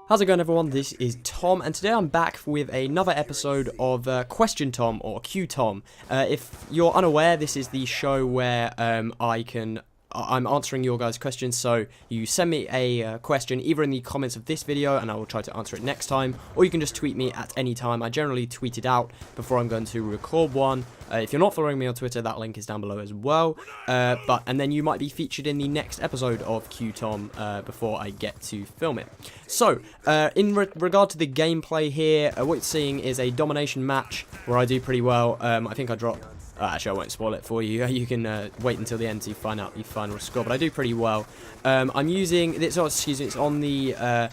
How's it going, everyone? This is Tom, and today I'm back with another episode of Question Tom, or QTom. If you're unaware, this is the show where I'm answering your guys' questions. So you send me a question either in the comments of this video, and I will try to answer it next time, or you can just tweet me at any time. I generally tweet it out before I'm going to record one. If you're not following me on Twitter, that link is down below as well. And then you might be featured in the next episode of QTom before I get to film it. So, in regard to the gameplay here, what you're seeing is a domination match where I do pretty well. I think I dropped... actually, I won't spoil it for you. You can wait until the end to find out the final score, but I do pretty well. I'm using... it's on the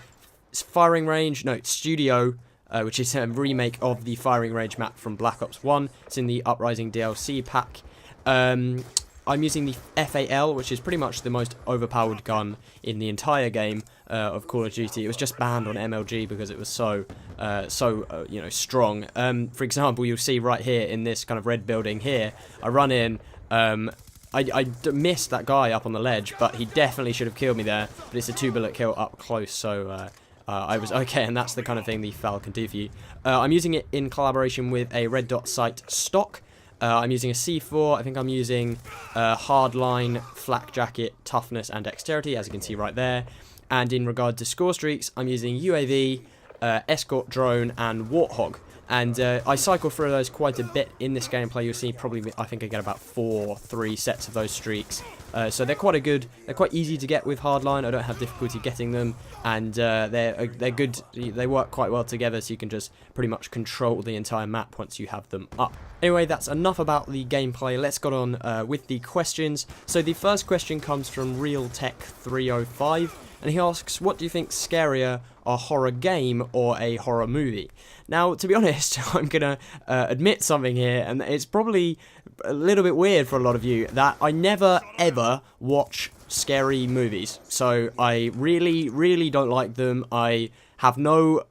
firing range... No, studio... which is a remake of the firing range map from Black Ops 1. It's in the Uprising DLC pack. I'm using the FAL, which is pretty much the most overpowered gun in the entire game of Call of Duty. It was just banned on MLG because it was so strong. For example, you'll see right here in this kind of red building here, I run in, I missed that guy up on the ledge, but he definitely should have killed me there, but it's a 2-bullet kill up close, so... I was okay, and that's the kind of thing the FAL can do for you. I'm using it in collaboration with a red dot sight stock. I'm using a C4. I think I'm using hardline, flak jacket, toughness, and dexterity, as you can see right there. And in regard to score streaks, I'm using UAV, escort drone, and warthog. And I cycle through those quite a bit in this gameplay. You'll see probably, I think I get about 3 sets of those streaks. So they're quite they're quite easy to get with hardline. I don't have difficulty getting them, and they're good. They work quite well together, so you can just pretty much control the entire map once you have them up. Anyway, that's enough about the gameplay. Let's get on with the questions. So the first question comes from RealTech305, and he asks, what do you think scarier, a horror game or a horror movie? Now, to be honest, I'm going to admit something here, and it's probably a little bit weird for a lot of you, that I never, ever watch scary movies. So I really, really don't like them. I have no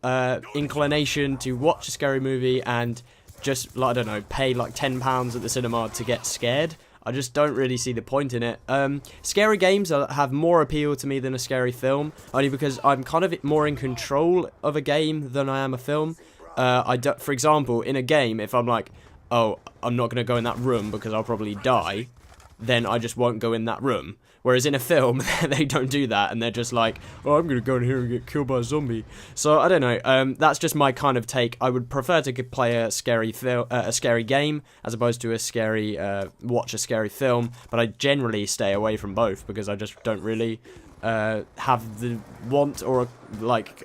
inclination to watch a scary movie and just, I don't know, pay like £10 at the cinema to get scared. I just don't really see the point in it. Scary games have more appeal to me than a scary film, only because I'm kind of more in control of a game than I am a film. For example, in a game, if I'm like, oh, I'm not going to go in that room because I'll probably die, then I just won't go in that room. Whereas in a film, they don't do that, and they're just like, oh, I'm going to go in here and get killed by a zombie. So, I don't know, that's just my kind of take. I would prefer to play a scary game, as opposed to watch a scary film, but I generally stay away from both, because I just don't really have the want, or,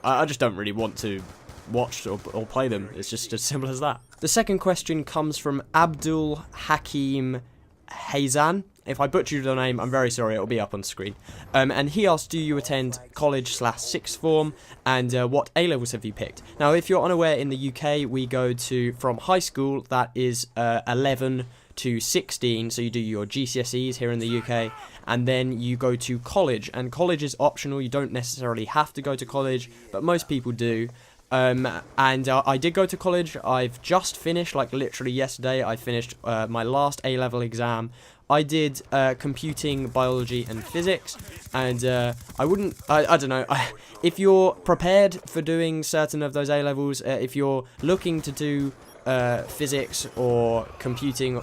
I just don't really want to watch or play them. It's just as simple as that. The second question comes from Abdul Hakim Hazan. If I butchered your name, I'm very sorry, it'll be up on the screen. And he asked, do you attend college/sixth form, and what A-levels have you picked? Now, if you're unaware, in the UK, we go from high school, that is 11 to 16, so you do your GCSEs here in the UK, and then you go to college, and college is optional. You don't necessarily have to go to college, but most people do. I did go to college. I've just finished, like literally yesterday, I finished my last A-level exam. I did computing, biology, and physics, and I don't know, if you're prepared for doing certain of those A-levels, if you're looking to do physics or computing,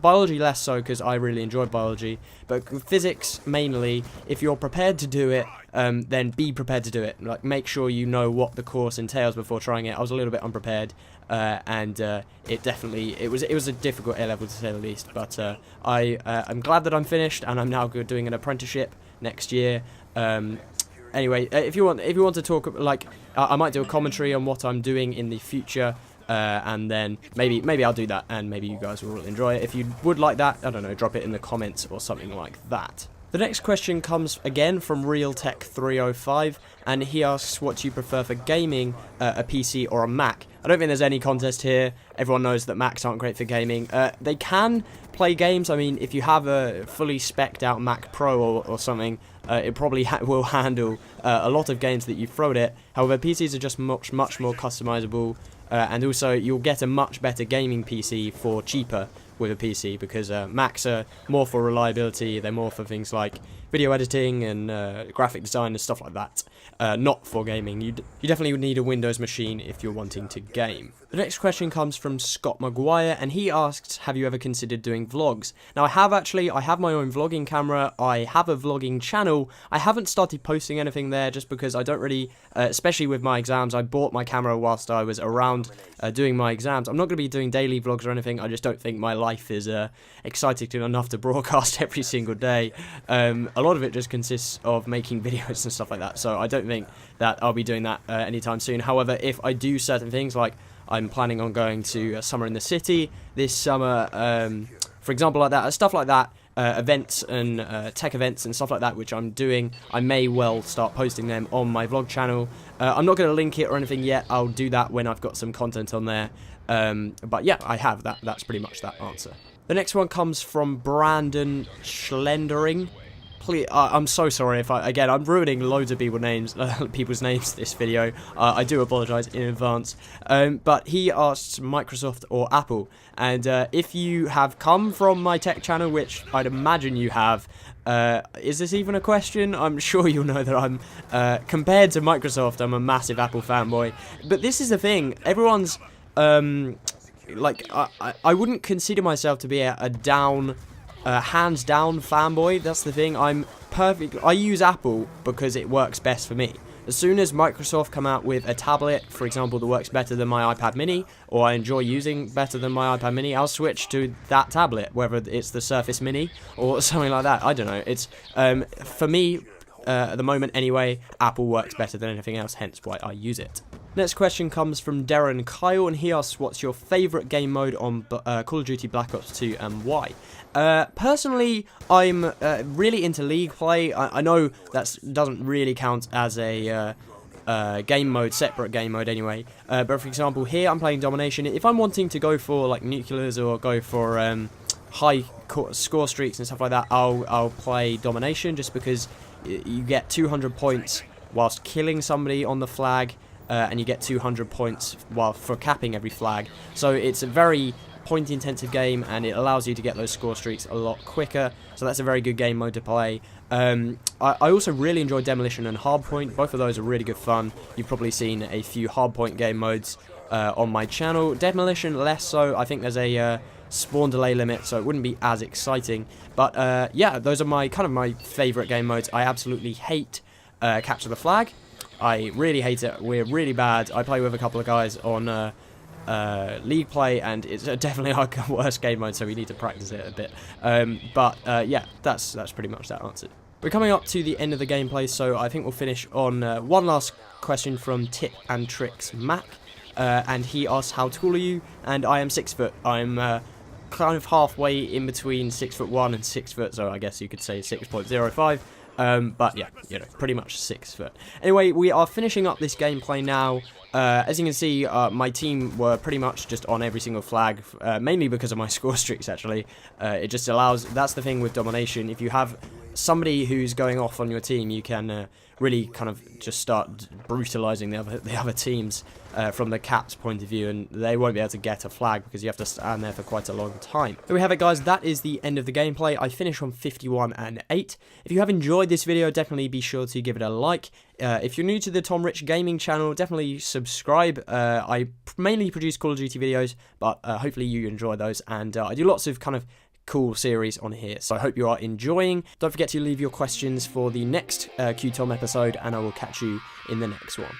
biology less so, because I really enjoyed biology, but physics mainly, if you're prepared to do it, then be prepared to do it. Like, make sure you know what the course entails before trying it. I was a little bit unprepared, and it was a difficult A-level, to say the least, but I'm glad that I'm finished, and I'm now doing an apprenticeship next year. Anyway, if you want to talk, I might do a commentary on what I'm doing in the future, and then maybe I'll do that, and maybe you guys will enjoy it. If you would like that, I don't know, drop it in the comments or something like that. The next question comes again from RealTech305, and he asks, what do you prefer for gaming, a PC or a Mac? I don't think there's any contest here. Everyone knows that Macs aren't great for gaming. They can play games. I mean, if you have a fully spec'd out Mac Pro or something, it probably will handle a lot of games that you throw at it. However, PCs are just much more customizable, and also you'll get a much better gaming PC for cheaper with a PC, because Macs are more for reliability, they're more for things like video editing and graphic design and stuff like that, not for gaming. You definitely would need a Windows machine if you're wanting to game. The next question comes from Scott Maguire, and he asks, have you ever considered doing vlogs? Now, I have my own vlogging camera, I have a vlogging channel. I haven't started posting anything there just because I don't really, especially with my exams, I bought my camera whilst I was around doing my exams. I'm not going to be doing daily vlogs or anything. I just don't think my life is exciting enough to broadcast every single day. A lot of it just consists of making videos and stuff like that, so I don't think that I'll be doing that anytime soon. However, if I do certain things, like I'm planning on going to Summer in the City this summer, for example, like that, stuff like that, events and tech events and stuff like that, which I'm doing, I may well start posting them on my vlog channel. I'm not going to link it or anything yet. I'll do that when I've got some content on there. But yeah, I have that. That's pretty much that answer. The next one comes from Brandon Schlendering. Please, I'm so sorry if I'm ruining loads of people's names this video. I do apologise in advance. But he asks Microsoft or Apple, and if you have come from my tech channel, which I'd imagine you have, is this even a question? I'm sure you'll know that I'm, compared to Microsoft, I'm a massive Apple fanboy. But this is the thing, everyone's, like, I wouldn't consider myself to be a hands down fanboy. That's the thing. I use Apple because it works best for me. As soon as Microsoft come out with a tablet, for example, that works better than my iPad mini, or I enjoy using better than my iPad mini, I'll switch to that tablet, whether it's the Surface Mini or something like that. I don't know. It's for me, at the moment anyway, Apple works better than anything else, hence why I use it. Next question comes from Darren Kyle, and he asks, what's your favourite game mode on Call of Duty Black Ops 2 and why? Personally, I'm really into League play. I know that doesn't really count as a game mode, separate game mode anyway. But for example, here I'm playing Domination. If I'm wanting to go for like nuclears or go for high score streaks and stuff like that, I'll play Domination just because you get 200 points whilst killing somebody on the flag. And you get 200 points for capping every flag. So it's a very point-intensive game, and it allows you to get those score streaks a lot quicker. So that's a very good game mode to play. I also really enjoy Demolition and Hardpoint. Both of those are really good fun. You've probably seen a few Hardpoint game modes on my channel. Demolition less so. I think there's a spawn delay limit, so it wouldn't be as exciting. But yeah, those are my my favourite game modes. I absolutely hate Capture the Flag. I really hate it. We're really bad. I play with a couple of guys on League play, and it's definitely our worst game mode, so we need to practice it a bit. But yeah, that's pretty much that answer. We're coming up to the end of the gameplay, so I think we'll finish on one last question from Tip and Tricks Mac, and he asks, how tall are you? And I am 6 foot. I'm kind of halfway in between 6'1" and 6 foot, so I guess you could say 6.05. But yeah, you know, pretty much 6 foot. Anyway, we are finishing up this gameplay now. As you can see, my team were pretty much just on every single flag, mainly because of my score streaks, actually. It just allows, that's the thing with Domination, if you have somebody who's going off on your team, you can really kind of just start brutalizing the other teams from the cap's point of view, and they won't be able to get a flag because you have to stand there for quite a long time. There we have it, guys. That is the end of the gameplay. I finished on 51 and 8. If you have enjoyed this video, definitely be sure to give it a like. If you're new to the TomRichGaming channel, definitely subscribe. I mainly produce Call of Duty videos, but hopefully you enjoy those, and I do lots of kind of cool series on here, so I hope you are enjoying. Don't forget to leave your questions for the next QTom episode, and I will catch you in the next one.